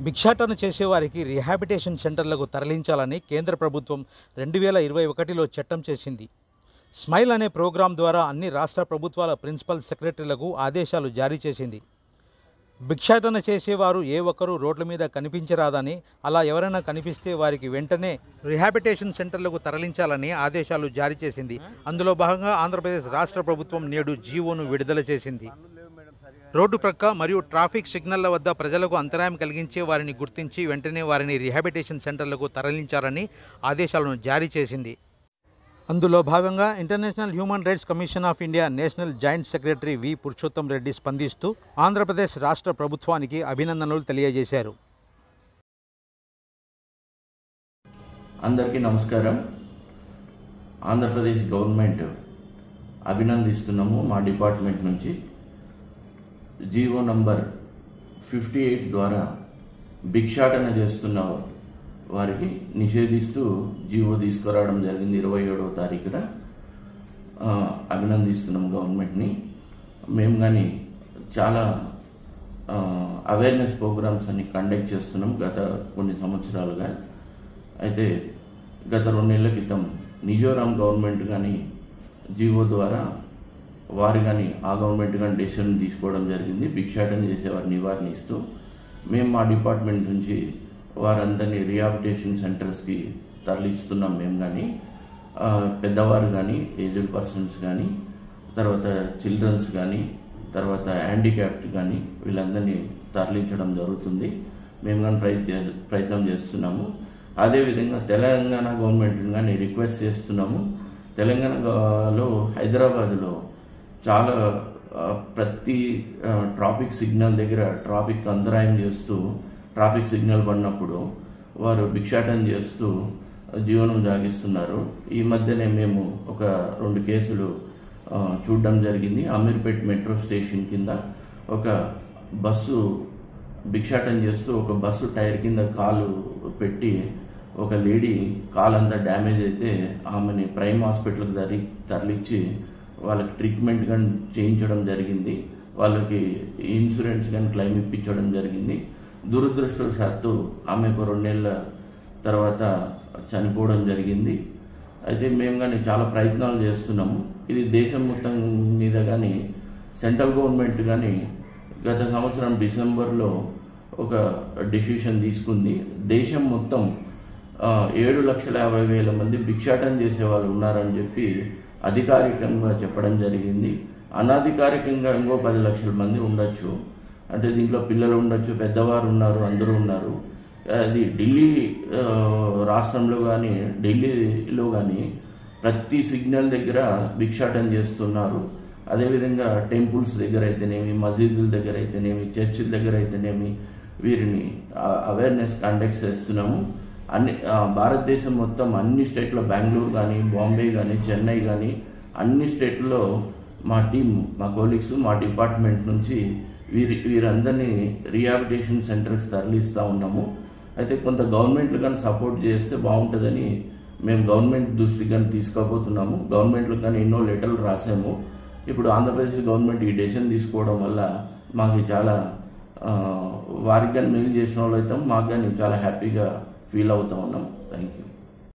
భిక్షాటన చేసేవారికి రీహాబిలిటేషన్ సెంటర్లకు తరలించాలని కేంద్ర ప్రభుత్వం 2021లో చట్టం చేసింది. స్మైల్ అనే ప్రోగ్రాం ద్వారా అన్ని రాష్ట్ర ప్రభుత్వాల ప్రిన్సిపల్ సెక్రటరీలకు ఆదేశాలు జారీ చేసింది. భిక్షాటన చేసేవారు ఏ ఒక్కరూ రోడ్ల మీద కనిపించరాదని, అలా ఎవరైనా కనిపిస్తే వారికి వెంటనే రీహాబిలిటేషన్ సెంటర్లకు తరలించాలని ఆదేశాలు జారీ చేసింది. అందులో భాగంగా ఆంధ్రప్రదేశ్ రాష్ట్ర ప్రభుత్వం నేడు జీవోను విడుదల చేసింది. రోడ్డు ప్రక్క మరియు ట్రాఫిక్ సిగ్నళ్ల వద్ద ప్రజలకు అంతరాయం కలిగించే వారిని గుర్తించి వెంటనే వారిని రీహాబిలిటేషన్ సెంటర్లకు తరలించాలని ఆదేశాలను జారీ చేసింది. అందులో భాగంగా international human rights commission of India national joint secretary వి పురుషోత్తం రెడ్డి స్పందిస్తూ ఆంధ్రప్రదేశ్ రాష్ట్ర ప్రభుత్వానికి అభినందనలు తెలియజేశారు. అందరికీ నమస్కారం. ఆంధ్రప్రదేశ్ గవర్నమెంట్ అభినందిస్తున్నాము. మా డిపార్ట్మెంట్ నుంచి జీవో నంబర్ 58 ద్వారా భిక్షాటన చేస్తున్న వారికి నిషేధిస్తూ జీవో తీసుకురావడం జరిగింది 27వ తారీఖున. అభినందిస్తున్నాం గవర్నమెంట్ని. మేము కానీ చాలా అవేర్నెస్ ప్రోగ్రామ్స్ అన్ని కండక్ట్ చేస్తున్నాం గత కొన్ని సంవత్సరాలుగా. అయితే గత 2 నెలల క్రితం మిజోరాం గవర్నమెంట్ కానీ జీవో ద్వారా వారు కానీ ఆ గవర్నమెంట్ కానీ డెసిషన్ తీసుకోవడం జరిగింది భిక్షాటన చేసేవారిని నివారణిస్తూ. మేము మా డిపార్ట్మెంట్ నుంచి వారందరినీ రీహాబిలిటేషన్ సెంటర్స్కి తరలిస్తున్నాం. మేము కానీ పెద్దవారు కానీ ఏజ్డ్ పర్సన్స్ కానీ తర్వాత చిల్డ్రన్స్ కానీ తర్వాత హ్యాండిక్యాప్డ్ కానీ వీళ్ళందరినీ తరలించడం జరుగుతుంది. మేము కానీ ప్రయత్నం చేస్తున్నాము. అదేవిధంగా తెలంగాణ గవర్నమెంట్ని కానీ రిక్వెస్ట్ చేస్తున్నాము. తెలంగాణలో హైదరాబాద్లో చాలా ప్రతి ట్రాఫిక్ సిగ్నల్ దగ్గర ట్రాఫిక్ అంతరాయం చేస్తూ ట్రాఫిక్ సిగ్నల్ పడినప్పుడు వారు భిక్షాటన చేస్తూ జీవనం సాగిస్తున్నారు. ఈ మధ్యనే మేము ఒక 2 కేసులు చూడడం జరిగింది. అమీర్పేట్ మెట్రో స్టేషన్ కింద ఒక బస్సు భిక్షాటన చేస్తూ ఒక బస్సు టైర్ కింద కాలు పెట్టి ఒక లేడీ కాలంతా డ్యామేజ్ అయితే ఆమెని ప్రైమ్ హాస్పిటల్కి తరలించి వాళ్ళకి ట్రీట్మెంట్ కానీ చేయించడం జరిగింది. వాళ్ళకి ఇన్సూరెన్స్ కానీ క్లెయిమ్ ఇప్పించడం జరిగింది. దురదృష్టవశాత్తు ఆమెకు 2 నెలల తర్వాత చనిపోవడం జరిగింది. అయితే మేము కానీ చాలా ప్రయత్నాలు చేస్తున్నాము. ఇది దేశం మొత్తం మీద కానీ సెంట్రల్ గవర్నమెంట్ కానీ గత సంవత్సరం డిసెంబర్లో ఒక డెసిషన్ తీసుకుంది. దేశం మొత్తం 7,50,000 మంది భిక్షాటన చేసే వాళ్ళు ఉన్నారని చెప్పి అధికారికంగా చెప్పడం జరిగింది. అనధికారికంగా ఇంకో 10 లక్షల మంది ఉండొచ్చు. అంటే దీంట్లో పిల్లలు ఉండొచ్చు, పెద్దవారు ఉన్నారు, అందరూ ఉన్నారు. అది ఢిల్లీ రాష్ట్రంలో కానీ ఢిల్లీలో కానీ ప్రతి సిగ్నల్ దగ్గర భిక్షాటన చేస్తున్నారు. అదేవిధంగా టెంపుల్స్ దగ్గర అయితేనేమి, మసీదుల దగ్గర అయితేనేమి, చర్చిల దగ్గర అయితేనేమి వీరిని అవేర్నెస్ కండక్ట్ చేస్తున్నాము. భారతదేశం మొత్తం అన్ని స్టేట్లో బెంగళూరు కానీ బాంబే కానీ చెన్నై కానీ అన్ని స్టేట్లో మా టీం మా కోలీగ్స్ మా డిపార్ట్మెంట్ నుంచి వీరందరినీ రీహాబిలిటేషన్ సెంటర్కి తరలిస్తూ ఉన్నాము. అయితే కొంత గవర్నమెంట్లు కానీ సపోర్ట్ చేస్తే బాగుంటుందని మేము గవర్నమెంట్ దృష్టికి కానీ తీసుకోబోతున్నాము. గవర్నమెంట్లకు కానీ ఎన్నో లెటర్లు రాసాము. ఇప్పుడు ఆంధ్రప్రదేశ్ గవర్నమెంట్ ఈ డెసిషన్ తీసుకోవడం వల్ల మాకు చాలా వారికి కానీ మెయిల్ చేసిన వాళ్ళు అయితే మాకు కానీ చాలా హ్యాపీగా ఫీల్ అవుతా ఉన్నాం. Thank you.